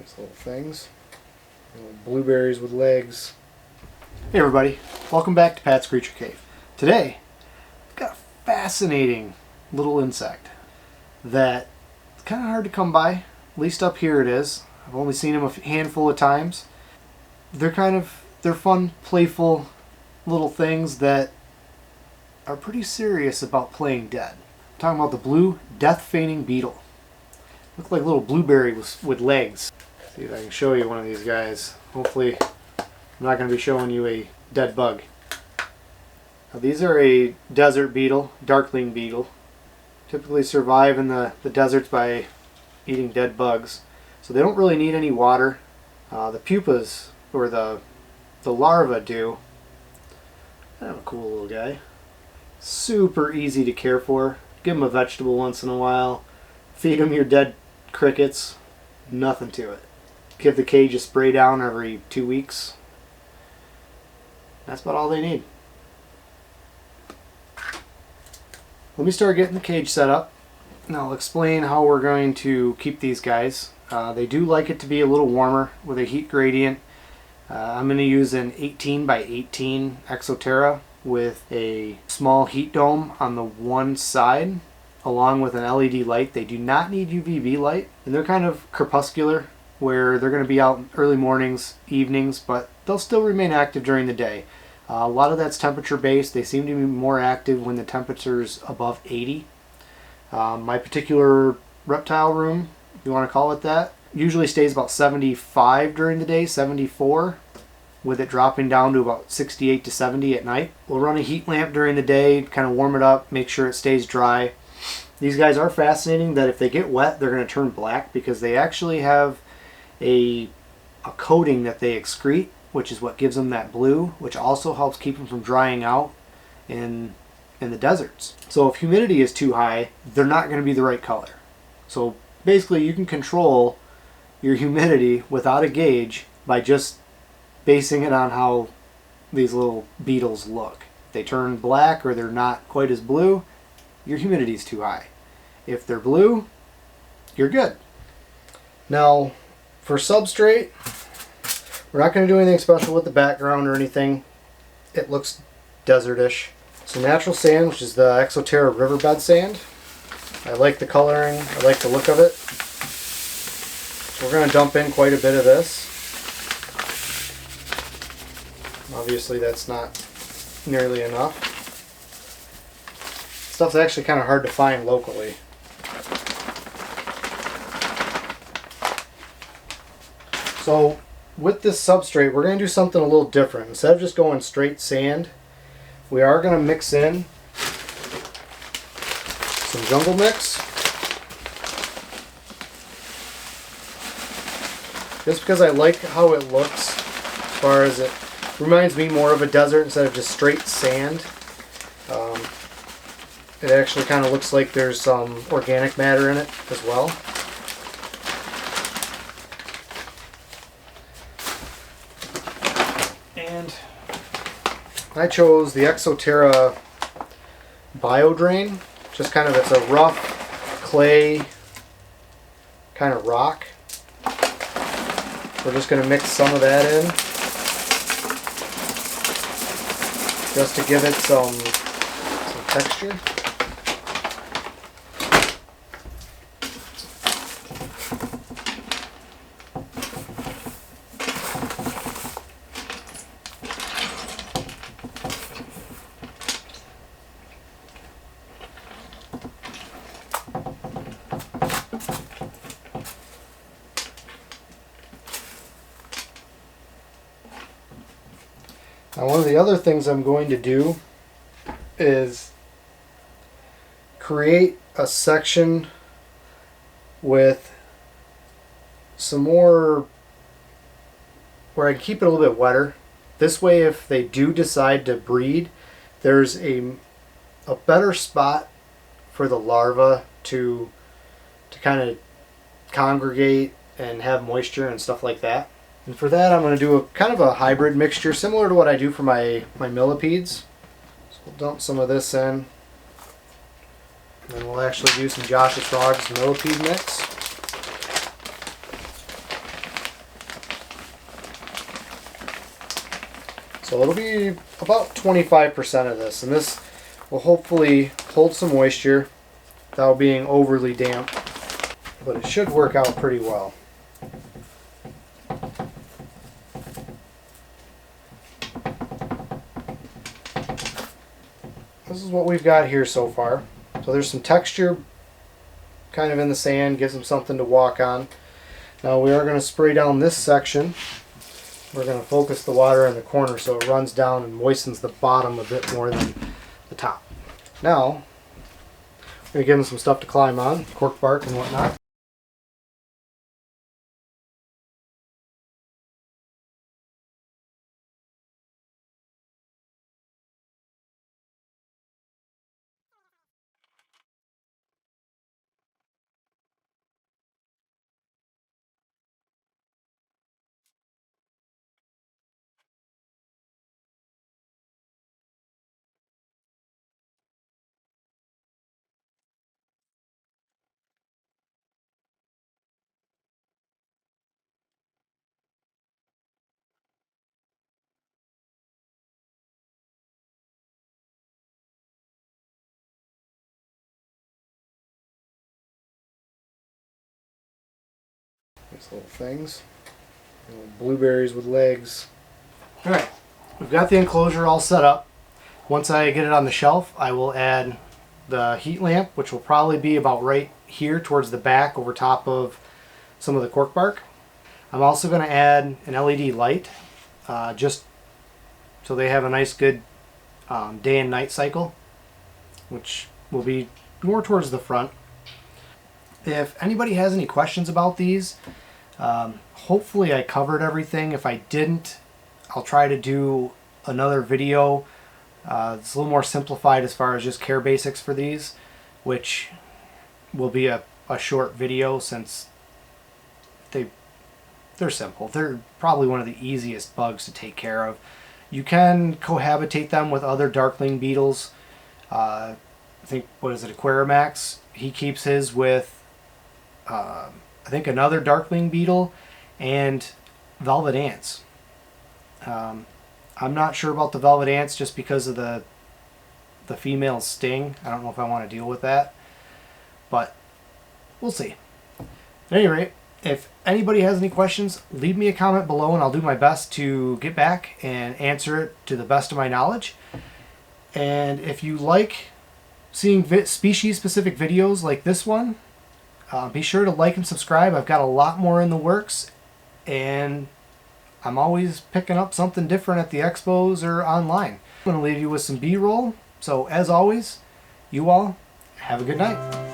These little things. Little blueberries with legs. Hey everybody, welcome back to Pat's Creature Cave. Today, I've got a fascinating little insect that it's kind of hard to come by. At least up here it is. I've only seen them a handful of times. They're fun, playful little things that are pretty serious about playing dead. I'm talking about the Blue Death Feigning Beetle. Look like a little blueberry with legs. See if I can show you one of these guys. Hopefully I'm not going to be showing you a dead bug. Now, these are a desert beetle, darkling beetle. Typically survive in the deserts by eating dead bugs. So they don't really need any water. The pupas, or the larvae do. Kind of a cool little guy. Super easy to care for. Give them a vegetable once in a while. Feed them your dead crickets. Nothing to it. Give the cage a spray down every 2 weeks. That's about all they need. Let me start getting the cage set up. And I'll explain how we're going to keep these guys. They do like it to be a little warmer with a heat gradient. I'm going to use an 18 by 18 Exoterra with a small heat dome on the one side along with an LED light. They do not need UVB light, and they're kind of crepuscular where they're going to be out early mornings, evenings, but they'll still remain active during the day. A lot of that's temperature based. They seem to be more active when the temperature's above 80. My particular reptile room, if you want to call it that, usually stays about 75 during the day, 74, with it dropping down to about 68 to 70 at night. We'll run a heat lamp during the day, kind of warm it up, make sure it stays dry. These guys are fascinating that if they get wet, they're going to turn black because they actually have a coating that they excrete, which is what gives them that blue, which also helps keep them from drying out in the deserts. So if humidity is too high, they're not going to be the right color. So basically you can control your humidity without a gauge by just basing it on how these little beetles look. If they turn black or they're not quite as blue, your humidity is too high. If they're blue, you're good. Now, for substrate, we're not going to do anything special with the background or anything. It looks desertish. So natural sand, which is the Exoterra riverbed sand. I like the coloring. I like the look of it. So we're going to dump in quite a bit of this. Obviously that's not nearly enough. Stuff's actually kind of hard to find locally. So with this substrate, we're going to do something a little different. Instead of just going straight sand, we are going to mix in some jungle mix. Just because I like how it looks, as far as it reminds me more of a desert instead of just straight sand. It actually kind of looks like there's some organic matter in it as well. And I chose the Exoterra Biodrain. Just kind of, it's a rough clay kind of rock. We're just going to mix some of that in just to give it some texture. Now, one of the other things I'm going to do is create a section with some more where I can keep it a little bit wetter. This way, if they do decide to breed, there's a better spot for the larva to kind of congregate and have moisture and stuff like that. And for that, I'm going to do a kind of a hybrid mixture, similar to what I do for my millipedes. So we'll dump some of this in. And then we'll actually do some Josh's Frogs millipede mix. So it'll be about 25% of this, and this will hopefully hold some moisture without being overly damp, but it should work out pretty well. This is what we've got here so far. So there's some texture kind of in the sand, gives them something to walk on. Now we are going to spray down this section. We're going to focus the water in the corner so it runs down and moistens the bottom a bit more than the top. Now, we're going to give them some stuff to climb on, cork bark and whatnot. These little things. Little blueberries with legs. Alright, we've got the enclosure all set up. Once I get it on the shelf, I will add the heat lamp, which will probably be about right here towards the back over top of some of the cork bark. I'm also going to add an LED light, just so they have a nice good day and night cycle, which will be more towards the front. If anybody has any questions about these, hopefully I covered everything. If I didn't, I'll try to do another video. It's a little more simplified as far as just care basics for these, which will be a short video since they're simple. They're probably one of the easiest bugs to take care of. You can cohabitate them with other darkling beetles. I think, what is it, Aquarimax? He keeps his with I think another darkling beetle and velvet ants. I'm not sure about the velvet ants just because of the female sting. I don't know if I want to deal with that, but we'll see. At any rate, if anybody has any questions, leave me a comment below and I'll do my best to get back and answer it to the best of my knowledge. And if you like seeing species-specific videos like this one, be sure to like and subscribe. I've got a lot more in the works, and I'm always picking up something different at the expos or online. I'm going to leave you with some B-roll. So as always, you all have a good night.